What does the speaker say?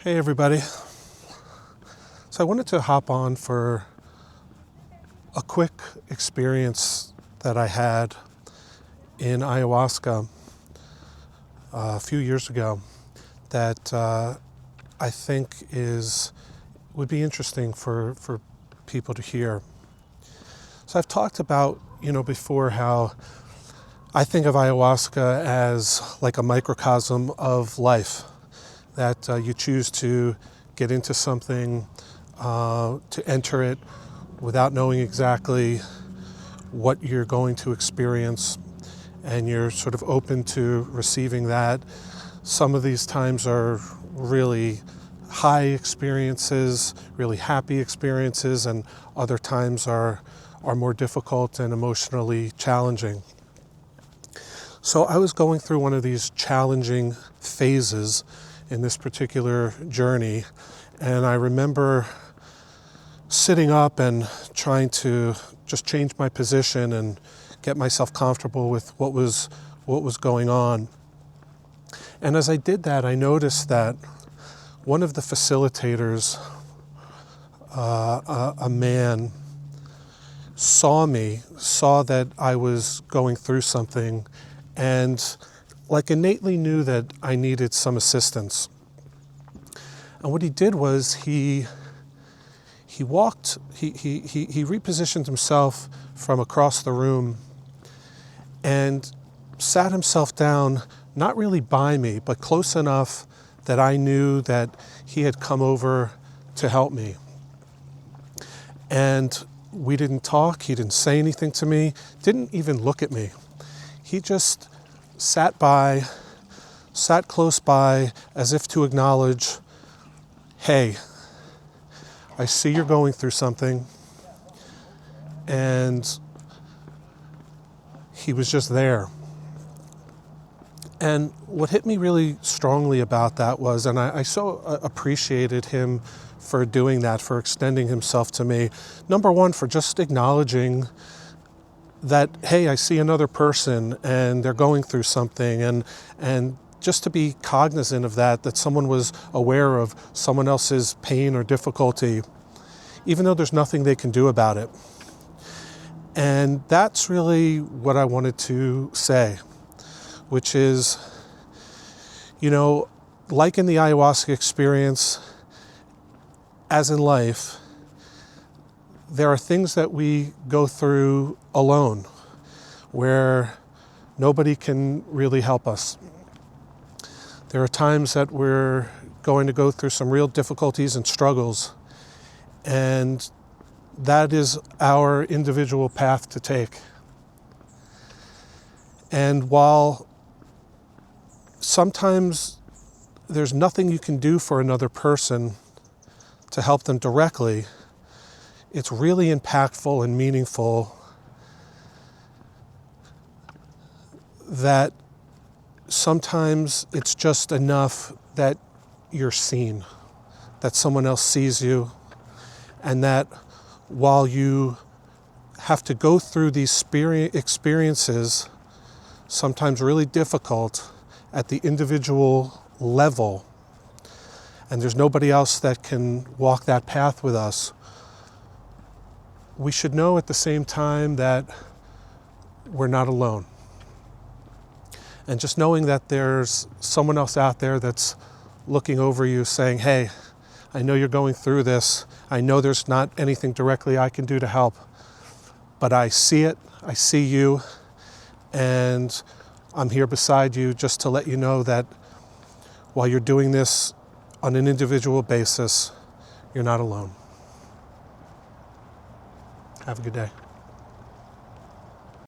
Hey everybody. So I wanted to hop on for a quick experience that I had in Ayahuasca a few years ago that I think would be interesting for people to hear. So I've talked about, before how I think of ayahuasca as like a microcosm of life, that you choose to get into something, to enter it without knowing exactly what you're going to experience, and you're sort of open to receiving that. Some of these times are really high experiences, really happy experiences, and other times are more difficult and emotionally challenging. So I was going through one of these challenging phases in this particular journey, and I remember sitting up and trying to just change my position and get myself comfortable with what was going on. And as I did that, I noticed that one of the facilitators, a man, saw that I was going through something, and like innately knew that I needed some assistance. And what he did was he repositioned himself from across the room and sat himself down, not really by me, but close enough that I knew that he had come over to help me. And we didn't talk, he didn't say anything to me, didn't even look at me. He just sat close by, as if to acknowledge, hey, I see you're going through something. And he was just there. And what hit me really strongly about that was, and I so appreciated him for doing that, for extending himself to me. Number one, for just acknowledging that, hey, I see another person and they're going through something, and just to be cognizant of that someone was aware of someone else's pain or difficulty, even though there's nothing they can do about it. And that's really what I wanted to say, which is, like in the ayahuasca experience, as in life, there are things that we go through alone, where nobody can really help us. There are times that we're going to go through some real difficulties and struggles, and that is our individual path to take. And while sometimes there's nothing you can do for another person to help them directly, it's really impactful and meaningful that sometimes it's just enough that you're seen, that someone else sees you, and that while you have to go through these experiences, sometimes really difficult at the individual level, and there's nobody else that can walk that path with us, we should know at the same time that we're not alone. And just knowing that there's someone else out there that's looking over you saying, hey, I know you're going through this. I know there's not anything directly I can do to help, but I see it, I see you, and I'm here beside you just to let you know that while you're doing this on an individual basis, you're not alone. Have a good day.